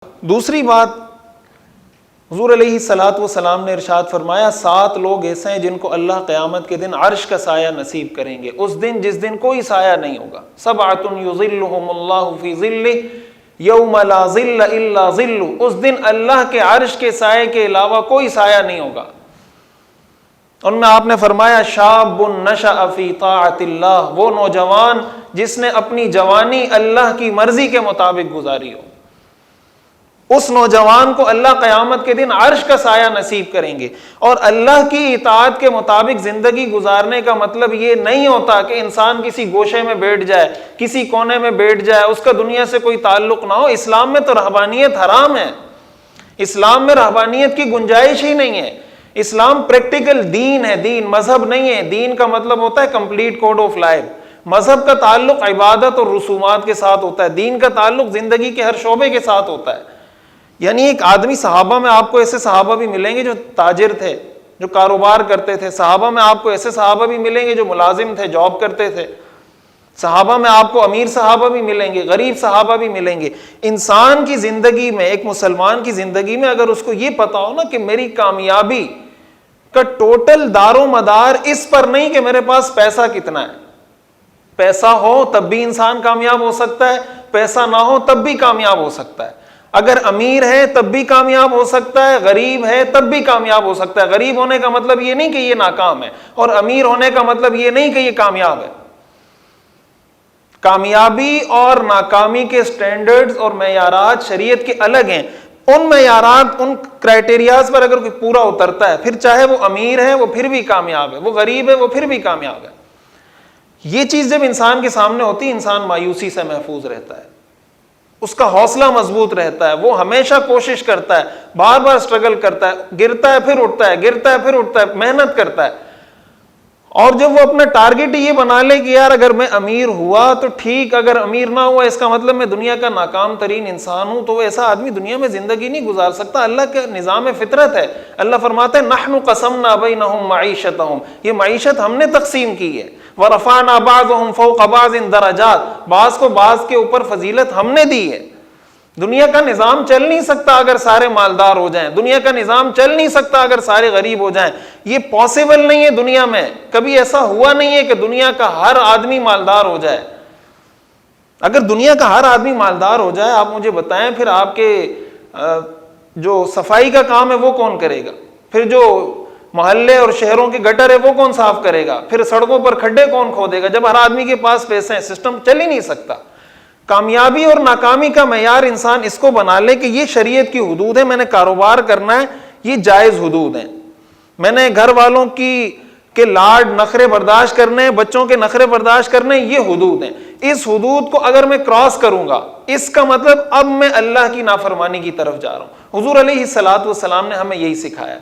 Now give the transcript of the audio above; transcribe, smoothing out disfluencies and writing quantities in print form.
دوسری بات، حضور علیہ الصلوۃ والسلام نے ارشاد فرمایا 7 لوگ ایسے ہیں جن کو اللہ قیامت کے دن عرش کا سایہ نصیب کریں گے، اس دن جس دن کوئی سایہ نہیں ہوگا۔ 7 یظلهم اللہ فی ظلہ یوم لا ظل الا ظلہ، اس دن اللہ کے عرش کے سائے کے علاوہ کوئی سایہ نہیں ہوگا۔ ان میں آپ نے فرمایا شاب نشأ فی طاعت اللہ، وہ نوجوان جس نے اپنی جوانی اللہ کی مرضی کے مطابق گزاری ہو، اس نوجوان کو اللہ قیامت کے دن عرش کا سایہ نصیب کریں گے۔ اور اللہ کی اطاعت کے مطابق زندگی گزارنے کا مطلب یہ نہیں ہوتا کہ انسان کسی گوشے میں بیٹھ جائے، کسی کونے میں بیٹھ جائے، اس کا دنیا سے کوئی تعلق نہ ہو۔ اسلام میں تو رہبانیت حرام ہے، اسلام میں رہبانیت کی گنجائش ہی نہیں ہے۔ اسلام پریکٹیکل دین ہے، دین مذہب نہیں ہے۔ دین کا مطلب ہوتا ہے کمپلیٹ کوڈ آف لائف۔ مذہب کا تعلق عبادت اور رسومات کے ساتھ ہوتا ہے، دین کا تعلق زندگی کے ہر شعبے کے ساتھ ہوتا ہے۔ یعنی ایک آدمی، صحابہ میں آپ کو ایسے صحابہ بھی ملیں گے جو تاجر تھے، جو کاروبار کرتے تھے، صحابہ میں آپ کو ایسے صحابہ بھی ملیں گے جو ملازم تھے، جاب کرتے تھے، صحابہ میں آپ کو امیر صحابہ بھی ملیں گے، غریب صحابہ بھی ملیں گے۔ انسان کی زندگی میں، ایک مسلمان کی زندگی میں اگر اس کو یہ پتا ہو نا کہ میری کامیابی کا ٹوٹل دار و مدار اس پر نہیں کہ میرے پاس پیسہ کتنا ہے، پیسہ ہو تب بھی انسان کامیاب ہو سکتا ہے، پیسہ نہ ہو تب بھی کامیاب ہو سکتا ہے۔ اگر امیر ہے تب بھی کامیاب ہو سکتا ہے، غریب ہے تب بھی کامیاب ہو سکتا ہے۔ غریب ہونے کا مطلب یہ نہیں کہ یہ ناکام ہے، اور امیر ہونے کا مطلب یہ نہیں کہ یہ کامیاب ہے۔ کامیابی اور ناکامی کے سٹینڈرڈز اور معیارات شریعت کے الگ ہیں۔ ان معیارات، ان کرائٹیریاز پر اگر کوئی پورا اترتا ہے، پھر چاہے وہ امیر ہے وہ پھر بھی کامیاب ہے، وہ غریب ہے وہ پھر بھی کامیاب ہے۔ یہ چیز جب انسان کے سامنے ہوتی ہے، انسان مایوسی سے محفوظ رہتا ہے، اس کا حوصلہ مضبوط رہتا ہے، وہ ہمیشہ کوشش کرتا ہے، بار بار سٹرگل کرتا ہے، گرتا ہے پھر اٹھتا ہے، گرتا ہے پھر اٹھتا ہے، محنت کرتا ہے۔ اور جب وہ اپنا ٹارگٹ یہ بنا لے کہ یار اگر میں امیر ہوا تو ٹھیک، اگر امیر نہ ہوا اس کا مطلب میں دنیا کا ناکام ترین انسان ہوں، تو وہ ایسا آدمی دنیا میں زندگی نہیں گزار سکتا۔ اللہ کا نظام فطرت ہے۔ اللہ فرماتا ہے نحن قسمنا بینہم معیشتہم، یہ معیشت ہم نے تقسیم کی ہے۔ ورفعنا بعضهم فوق بعض درجات، بعض کو بعض کے اوپر فضیلت ہم نے دی ہے۔ دنیا کا نظام چل نہیں سکتا اگر سارے مالدار ہو جائیں، دنیا کا نظام چل نہیں سکتا اگر سارے غریب ہو جائیں، یہ پاسبل نہیں ہے۔ دنیا میں کبھی ایسا ہوا نہیں ہے کہ دنیا کا ہر آدمی مالدار ہو جائے۔ اگر دنیا کا ہر آدمی مالدار ہو جائے، آپ مجھے بتائیں پھر آپ کے جو صفائی کا کام ہے وہ کون کرے گا؟ پھر جو محلے اور شہروں کے گٹر ہے وہ کون صاف کرے گا؟ پھر سڑکوں پر کھڈے کون کھودے گا؟ جب ہر آدمی کے پاس پیسے ہیں، سسٹم چل ہی نہیں سکتا۔ کامیابی اور ناکامی کا معیار انسان اس کو بنا لے کہ یہ شریعت کی حدود ہے، میں نے کاروبار کرنا ہے، یہ جائز حدود ہیں، میں نے گھر والوں کے لاڈ نخرے برداشت کرنے ہیں، بچوں کے نخرے برداشت کرنے ہیں، یہ حدود ہیں۔ اس حدود کو اگر میں کراس کروں گا، اس کا مطلب اب میں اللہ کی نافرمانی کی طرف جا رہا ہوں۔ حضور علیہ الصلوۃ والسلام نے ہمیں یہی سکھایا۔